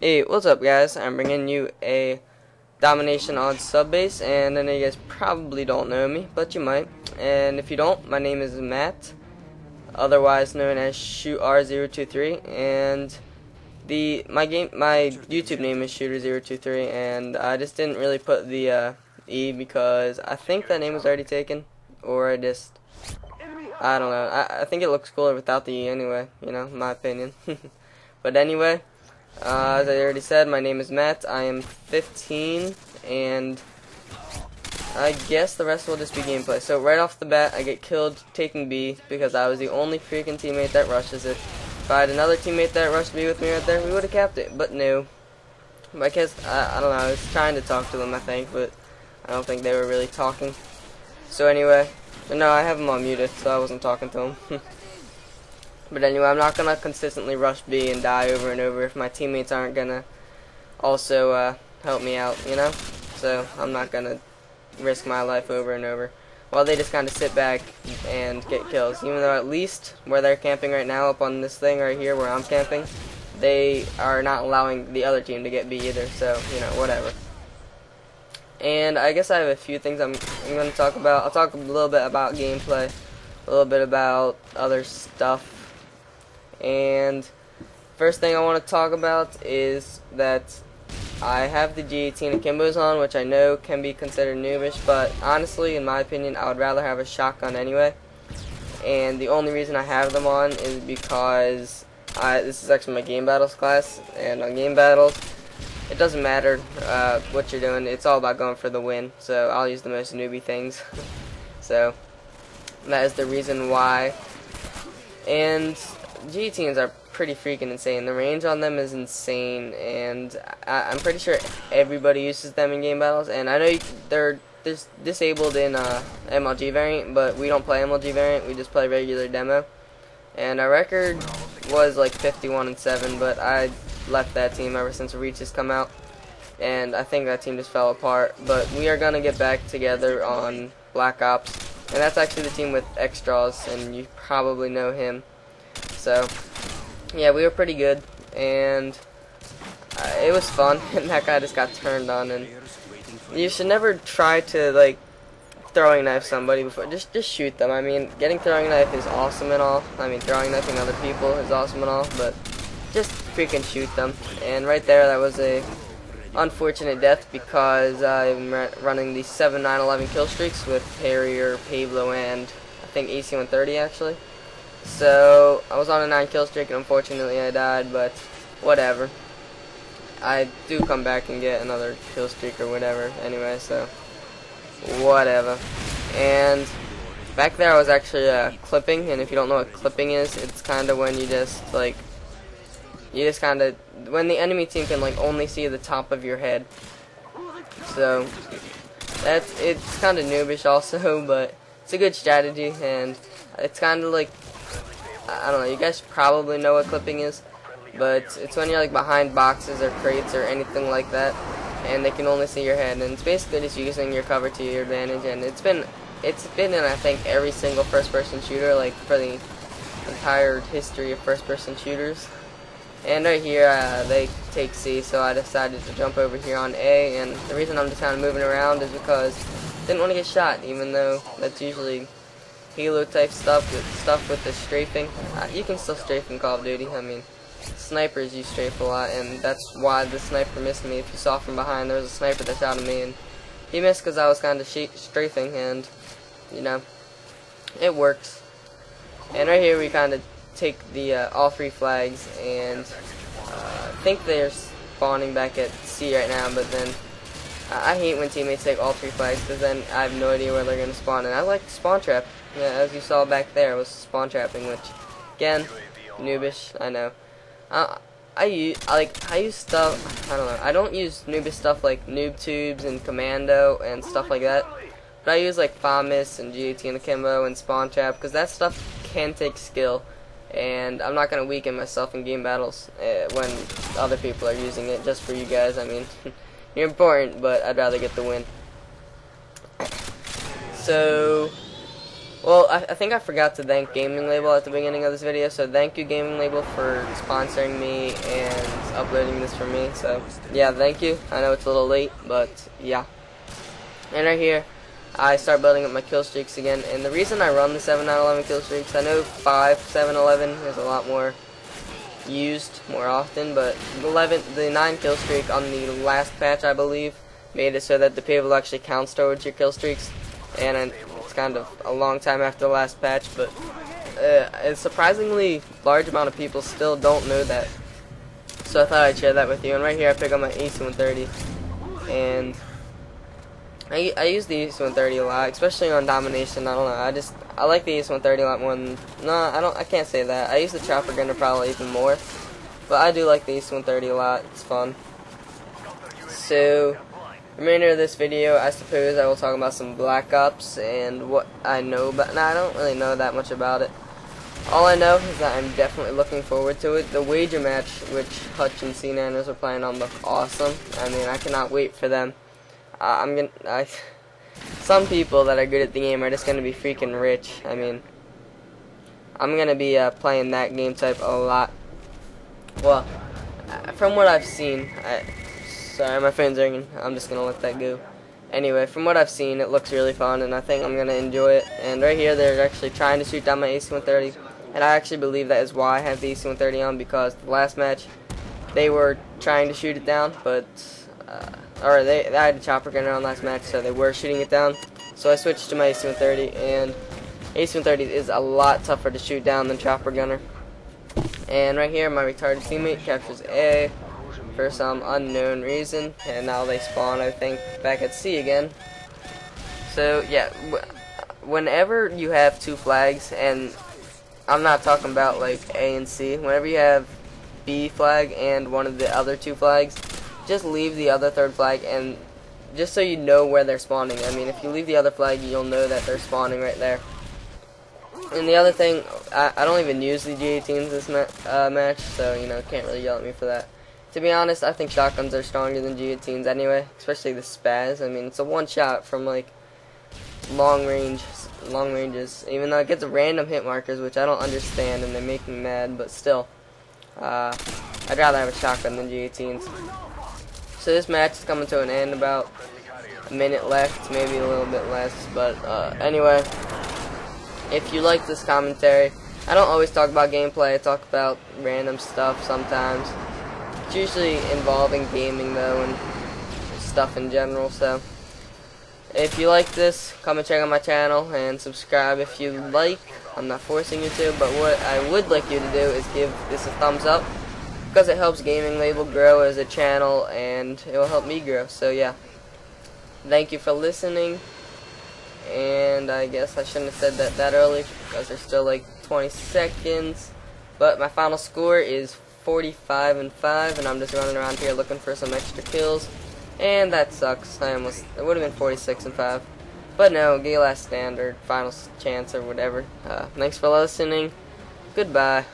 Hey, what's up guys? I'm bringing you a Domination on sub base, and I know you guys probably don't know me, but you might. And if you don't, my name is Matt, otherwise known as ShootR023, and my YouTube name is Shooter023, and I just didn't really put the E because I think that name was already taken, or I don't know. I think it looks cooler without the E anyway, you know, in my opinion. But anyway, as I already said, my name is Matt. I am 15, and I guess the rest will just be gameplay. So right off the bat, I get killed taking B because I was the only freaking teammate that rushes it. If I had another teammate that rushed B with me right there, we would have capped it. But no. I guess, I don't know, I was trying to talk to them, I think, but I don't think they were really talking. So anyway, no, I have them on muted, so I wasn't talking to them. But anyway, I'm not going to consistently rush B and die over and over if my teammates aren't going to also help me out, you know? So I'm not going to risk my life over and over while they just kind of sit back and get kills. Even though at least where they're camping right now, up on this thing right here where I'm camping, they are not allowing the other team to get B either, so, you know, whatever. And I guess I have a few things I'm going to talk about. I'll talk a little bit about gameplay, a little bit about other stuff. And first thing I want to talk about is that I have the G18 Akimbos on, which I know can be considered noobish, but honestly, in my opinion, I would rather have a shotgun anyway. And the only reason I have them on is because this is actually my game battles class, and on game battles, it doesn't matter what you're doing, it's all about going for the win, so I'll use the most newbie things. So that is the reason why. And G18s are pretty freaking insane. The range on them is insane, and I'm pretty sure everybody uses them in game battles. And I know they're disabled in MLG variant, but we don't play MLG variant. We just play regular demo. And our record was like 51-7, but I left that team ever since Reach has come out, and I think that team just fell apart. But we are gonna get back together on Black Ops, and that's actually the team with Extras, and you probably know him. So, yeah, we were pretty good, and it was fun, and that guy just got turned on, and you should never try to, like, throwing knife somebody before, just shoot them. I mean, getting throwing knife is awesome and all, I mean, throwing knifing other people is awesome and all, but just freaking shoot them. And right there, that was a unfortunate death because I'm running the 7-9-11 kill streaks with Harrier, Pablo, and I think AC130 actually. So I was on a 9 kill streak, and unfortunately I died, but whatever. I do come back and get another kill streak or whatever anyway, so whatever. And back there I was actually clipping, and if you don't know what clipping is, it's kind of when you just like, when the enemy team can like only see the top of your head. So it's kind of noobish also, but it's a good strategy, and it's kind of like, I don't know, you guys probably know what clipping is, but it's when you're like behind boxes or crates or anything like that, and they can only see your head, and it's basically just using your cover to your advantage. And it's been in, I think, every single first-person shooter, like for the entire history of first-person shooters. And right here, they take C, so I decided to jump over here on A, and the reason I'm just kind of moving around is because I didn't want to get shot, even though that's usually Halo type stuff with the strafing. You can still strafe in Call of Duty. I mean, snipers use strafe a lot, and that's why the sniper missed me. If you saw from behind, there was a sniper that shot at me, and he missed because I was kind of strafing, and you know, it works. And right here we kind of take the all 3 flags, and I think they're spawning back at C right now, but then I hate when teammates take all 3 flags because then I have no idea where they're going to spawn. And I like spawn trap. Yeah, as you saw back there, was spawn trapping, which again, noobish. I know. I use stuff. I don't know. I don't use noobish stuff like noob tubes and commando and stuff like that. But I use like FAMAS and G18 Akimbo and spawn trap because that stuff can take skill. And I'm not going to weaken myself in game battles when other people are using it just for you guys. I mean, you're important, but I'd rather get the win. So Well, I think I forgot to thank GamingLabel at the beginning of this video, so thank you GamingLabel for sponsoring me and uploading this for me. So yeah, thank you. I know it's a little late, but yeah. And right here, I start building up my kill streaks again, and the reason I run the 7 out of 11 kill streaks, I know 5, 7, 11 is a lot more used more often, but the 9 kill streak on the last patch, I believe, made it so that the payable actually counts towards your kill streaks, and it's kind of a long time after the last patch, but a surprisingly large amount of people still don't know that, so I thought I'd share that with you. And right here I pick up my AC130, and I use the AC130 a lot, especially on Domination. I don't know, I like the AC130 a lot more than, I can't say that. I use the chopper gunner probably even more, but I do like the AC130 a lot. It's fun. So remainder of this video, I suppose I will talk about some Black Ops and what I know about. I don't really know that much about it. All I know is that I'm definitely looking forward to it. The wager match, which Hutch and C-Nanners are playing on, look awesome. I mean, I cannot wait for them. Some people that are good at the game are just gonna be freaking rich. I mean, I'm gonna be playing that game type a lot. Well, from what I've seen, sorry, my phone's ringing. I'm just gonna let that go. Anyway, from what I've seen, it looks really fun, and I think I'm gonna enjoy it. And right here, they're actually trying to shoot down my AC130, and I actually believe that is why I have the AC130 on, because the last match they were trying to shoot it down, but I had a chopper gunner on last match, so they were shooting it down. So I switched to my AC130, and AC130 is a lot tougher to shoot down than chopper gunner. And right here, my retarded teammate captures A for some unknown reason, and now they spawn, I think, back at C again. So yeah, whenever you have 2 flags, and I'm not talking about like A and C, whenever you have B flag and one of the other 2 flags, just leave the other 3rd flag, and just so you know where they're spawning. I mean, if you leave the other flag, you'll know that they're spawning right there. And the other thing, I don't even use the G18s this match, so you know, can't really yell at me for that. To be honest, I think shotguns are stronger than G18s anyway, especially the Spaz. I mean, it's a one shot from like long ranges, even though it gets random hit markers, which I don't understand, and they make me mad, but still, I'd rather have a shotgun than G18s. So this match is coming to an end, about a minute left, maybe a little bit less, but anyway, if you like this commentary, I don't always talk about gameplay, I talk about random stuff sometimes. It's usually involving gaming though, and stuff in general, so if you like this, come and check out my channel and subscribe if you like. I'm not forcing you to, but what I would like you to do is give this a thumbs up, because it helps GamingLabel grow as a channel, and it will help me grow. So yeah, thank you for listening, and I guess I shouldn't have said that early, because there's still like 20 seconds, but my final score is 45-5, and I'm just running around here looking for some extra kills, and that sucks. It would have been 46-5, but no, Gay last standard, final chance or whatever. Thanks for listening, goodbye.